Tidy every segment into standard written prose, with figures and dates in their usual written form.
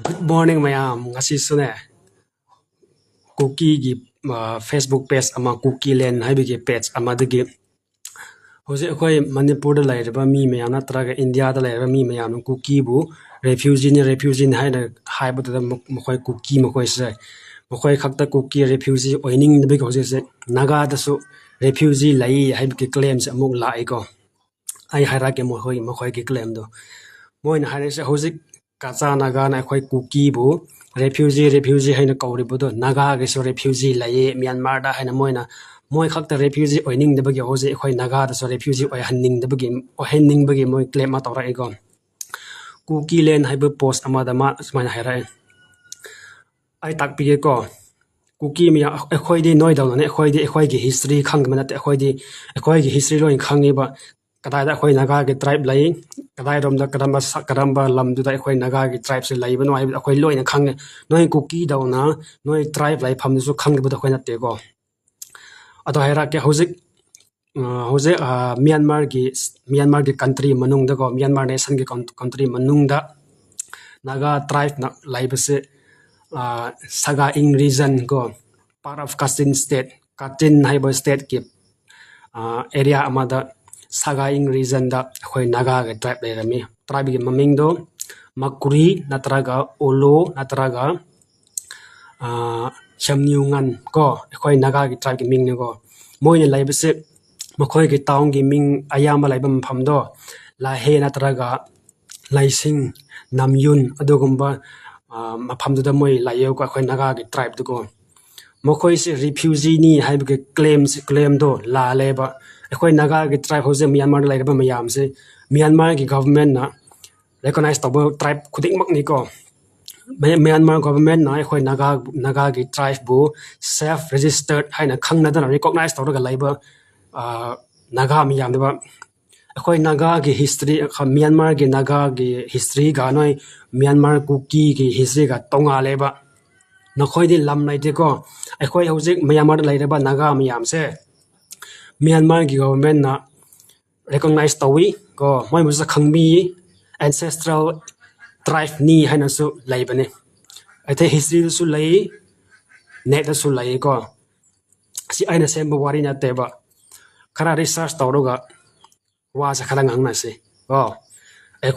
Good morning mayam ngasi sune cookie gi Facebook page ama cookie land haibigi page ama dagi hoje akoi Manipur da lairaba mi mayam na traga India da lairaba mi mayam cookie bu refugee haina haibu da mokoi cookie mokoi se mokoi khakta cookie refugee oining da big hoje se naga da su refugee lai haibigi claims amuk lai ko ai haira ke mokoi ki claim do moina haire se hoje kacha naga na khoi cookie bu refugee haina kauri bu do naga ge so refugee lai Myanmar da haina moi khakta refugee oining da bagi hoje khoi naga da so refugee oi hanning da bagi o hanning bagi moi claim ma tawra e gon cookie land haibu post ama da ma smaina haira ai tak pi ko cookie mi khoi di noi da ne khoi gi history khang ma na te khoi gi history lo khang ni ba kadai da khoi naga ge tribe lai kadai rom da kadamba lam du da khoi naga ge tribe se lai ba no ai khoi loi na khang noi cookie da na noi tribe lai pham su khang bu da khoi na te ko ado haira ke hoje Myanmar ge country manung da ko Myanmar nation ge country manung da naga tribe na lai ba se Saga Ing region ko part of Kachin state Kachin haiba state ke area amada Saga Ing region da khoi naga ge tribe le rami tribe ge maming do Makuri natraga Olo natraga Chamniungan ko khoi naga ge tribe ge ming ne ko moi ne lai bese makhoi ge taung ge ming ayama lai bam pham do la he natraga Laising Namyun adugumba mapham du da moi lai yo ko khoi naga ge tribe du ko makhoi se refugee ni haiba ge claim do la leba khoi naga ge tribe hoje Myanmar lai ba mayam se Myanmar ge government na recognize to tribe khuding mak ni ko Myanmar government na khoi naga ge tribe bu self registered haina khangna da recognize to ga lai ba naga miyam de ba khoi naga ge history Myanmar ge naga ge history ga noi Myanmar cookie ge history ga tonga leba na khoi di lam lai de ko khoi hojik Myanmar lai ba naga miyam se Myanmar gi government na recognize tawi ko moi musa khangbi ancestral tribe ni haina su lai bane athe history su lai net su lai ko si aina semba wari na teba khara research tawroga wa sa khala ngang na se ko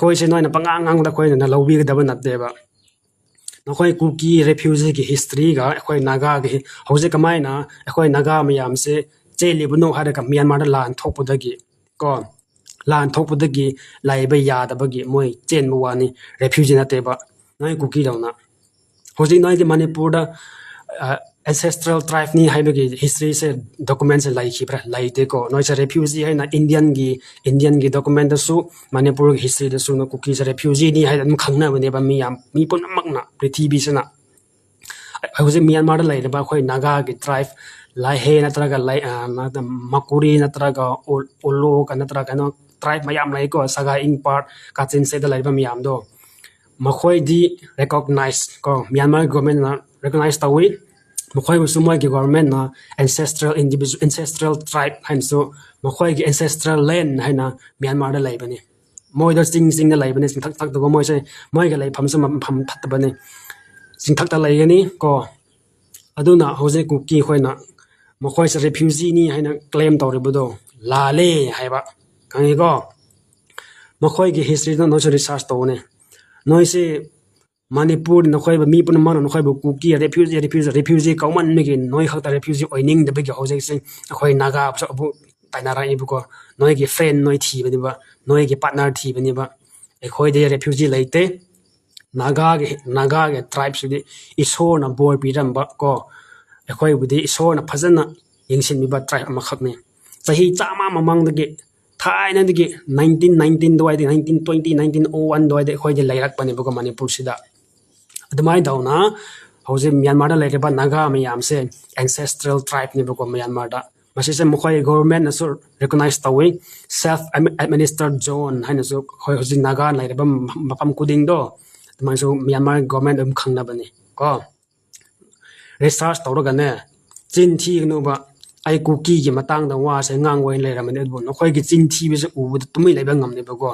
khoi se noi na pangang da khoi na lobi ga da na teba no khoi cookie refugee gi history ga khoi naga gi hoje kamai na khoi naga miyam se cheli buno hada ka Myanmar da lan thok pudagi ko lan thok pudagi lai ba ya da bagi moi chen mu wani refugee na te ba noi cookie da na hoji noi di Manipur da ancestral tribe ni haibagi history se document se lai khibra lai te ko noi se refugee hai na Indian gi document da su Manipur gi history da su no cookie se refugee ni hai dam khangna bane ba mi pun mak na prithvi se na hoji Myanmar da lai ba khoi naga gi tribe lai he natraga lai Makuri natraga Olo natraga no tribe mayam lai ko Saga Ing part Kachin se da lai ba miyam do makhoi di recognize ko Myanmar government na recognize tawi makhoi bu sumai gi government na ancestral tribe hain so makhoi gi ancestral land haina Myanmar da lai bani moi da sing da lai bani sing thak do moi se moi ga lai pham sam pham that bani sing thak ta lai gani ko aduna hoje cookie khoi na makhoi se refugee ni haina claim tawri budo la le haiba kangi ko makhoi gi history no so research to ne noi se Manipur na khoi ba mi pun ma no khoi ba cookie refugee kauman me gi noi khata refugee oining de begi hoje se khoi naga so bu tainara ibu ko noi gi friend noi thi bani ba noi gi partner thi bani ba khoi de refugee laite naga ge tribe su di iso na boy piram ba ko khoi bu di iso na phajana yingsin mi ba tribe ma khak ne sahi chama mamang de ge thai na de ge 1919 doi de 1920 1901 doi de khoi de lairak pani ba ko Manipur sida admai dauna hoje Myanmar da laire ba naga miyam se ancestral tribe ni ba ko Myanmar da masi se mokhoi government na so recognize tawi self administered zone haina so khoi hoje naga laire ba mapam kuding do admai so Myanmar government khangna bani ko research tawraga ne chin thi no ba ai cookie gi matang da wa se ngang wai le ramane bu no khoi gi chin thi bi se u bu tumi le ba ngam ne ba ko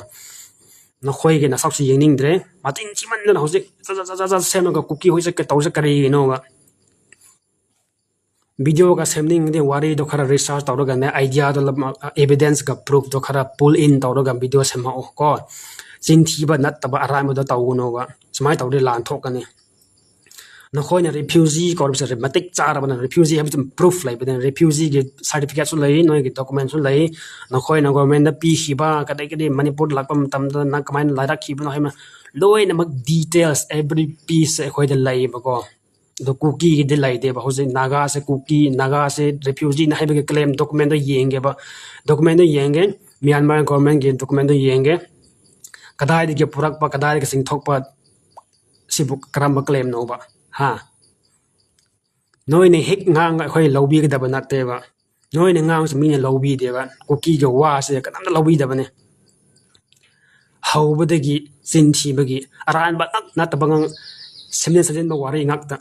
नखोइगे न साउसी येंगनिंगद्रे मातिन चिमन हौजिक जा सेमगा cookie होइसे के तौसे करी नोवा video का सेमनिंग दे वारी दो खरा research तौरगा ने आइडिया दो एविडेंस का प्रूफ दो खरा पुल इन तौरगा वीडियो सेमाओ को चिंथीबा नत्तबा आराम दो तौनोवा समाय तौदे लान थोकने नखोइना रिफ्यूजी कोर्बस मतिक चारबना रिफ्यूजी हम प्रूफ लाइबदे रिफ्यूजी के सर्टिफिकेट सु लई नोय के डॉक्यूमेंट सु लई नखोइना गवर्नमेंट दा पीखिबा कदai कदai मणिपुर लाकम तमदा ना कमाइन लाइरा खिबनो हैमा लोइना मक डिटेल्स एवरी पीस खोइदा लाइबको दो कुकी के दे लाइदे होजे नागा से कुकी नागा से रिफ्यूजी ना हैबे क्लेम डॉक्यूमेंट दो येंगे बा डॉक्यूमेंट दो येंगे म्यांमार गवर्नमेंट के डॉक्यूमेंट दो येंगे कदाय दे पुरक पा कदाय के सिंग थोक पा सिबु करम क्लेम नो बा हा नोइने हिक ngang khoi lobi ga daba natte ba noine ngang se mine lobi de ba kuki jo wa se kanam da lobi daba ne haubadagi sinthi bagi aran ba na tabangang semne sajen ba wari ngak ta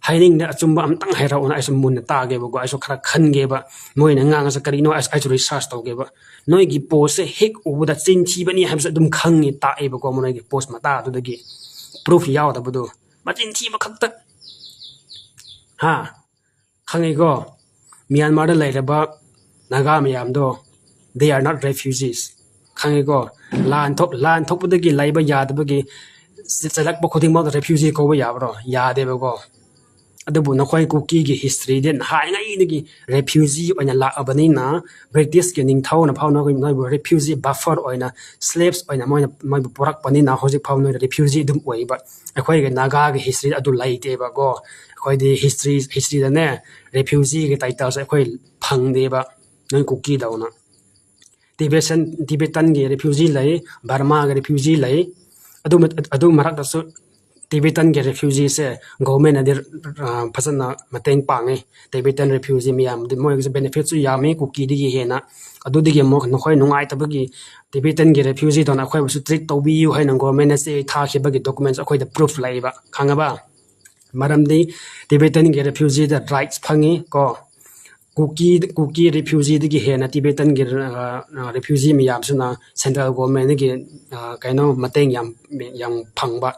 haining da achumba am tang haira ona aisu mun ta ge ba go aisu khara khan ge ba noine ngang sa kari no aisu research to ge ba noi gi post se hik u da sinthi bani ham sa dum khang ni ta e ba ko mo gi post ma ta du da gi proof yaw da bu do machin thi ba khakta ha khangai go Myanmar da lai ba naga miyam do they are not refugees khangai go lan thok bu da gi lai ba ya da ba gi selak ba khoting ma refugee ko ba ya bro ya de ba go adu bu na khoi kuki gi history den hai ngai ni gi refugee oina la abani na British ke ning thau na phau na ko noi refugee buffer oina slaves oina moi porak pani na hoji phau noi refugee dum oi ba akhoi ge naga ge history adu lai te ba go akhoi de history da ne refugee ge title sa akhoi phang de ba noi kuki da na Tibetan ge refugee lai Burma ge refugee lai adu marak da su Tibetan ke refugee se government adir phasana mateng pangai Tibetan refugee miyam de moi ge benefit su yami kuki digi hena adu digi mo nokhoi nungai tabagi Tibetan ke refugee don akhoi su treat to bi yu haina government se tha khibagi documents akhoi da proof laiba khangaba maramdi Tibetan ke refugee da rights phangi ko kuki refugee digi hena Tibetan ke refugee miyam suna central government ge kaino mateng yam phangba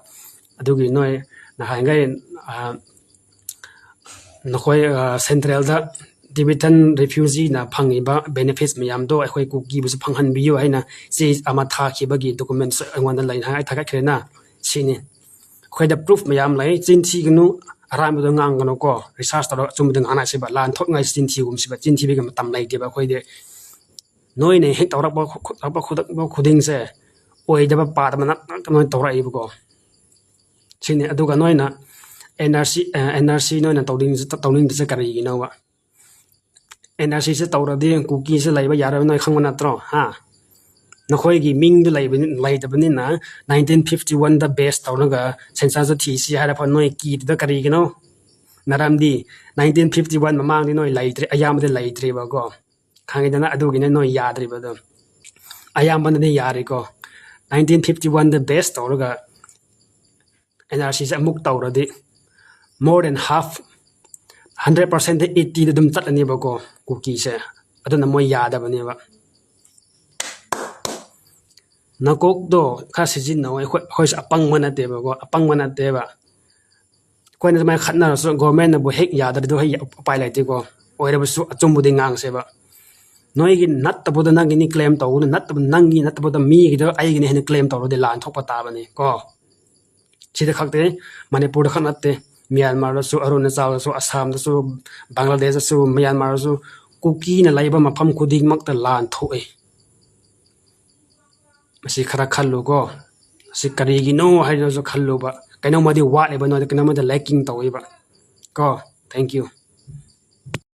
adugi noi na hangai nokhoi central da Tibetan refugee na phangi ba benefits miyam do akhoi kuki bu phanghan biyo haina se ama tha khibagi documents angwan da lain hai thaka khrena sini khoi da proof miyam lai chinthi gnu aram do ngang gno ko research to chum ding ana se ba lan thok ngai chinthi gum se ba chinthi be gam tam lai de ba khoi de noi ne hek tawrak ba khuding se oi da ba pa da na noi tawrai bu ko chine aduga noina NRC noina tawning se kari no wa NRC se tawradi kuki se laiba yara noi khangwana tro ha nokhoi gi ming de lai da bani na 1951 da base tawnaga census thi si hara pha noi ki da kari gi no naramdi 1951 mamang di noi laitre ayam de laitre ba go khangi dana adugi ne noi yadri ba do ayam ban de yari ko 1951 da base tawnaga NRC se muk tawradi more than half 100% de 80 de dum tatani ba ko kuki se aduna moi yada bani ba nakok do kha sijin no khoi apang mana te ba go apang mana te ba koina mai khatna so government bu hek yada do hai pai lai te ko oira bu su achum bu ding ngang se ba noi gi nat ta bu da nang ni claim taw nat ta nang gi nat bu da mi gi do ai gi ne hen claim taw de lan thok pa ta bani ko chide khakte Manipur khanate Myanmar su Arunachal su Assam su Bangladesh su Myanmar su kuki na laiba mafam khuding mak ta lan thoi masi khara khallu go si kari gi no hai no khallu ba kaino madi wa le ba no kaino madi lacking tawai ba ko thank you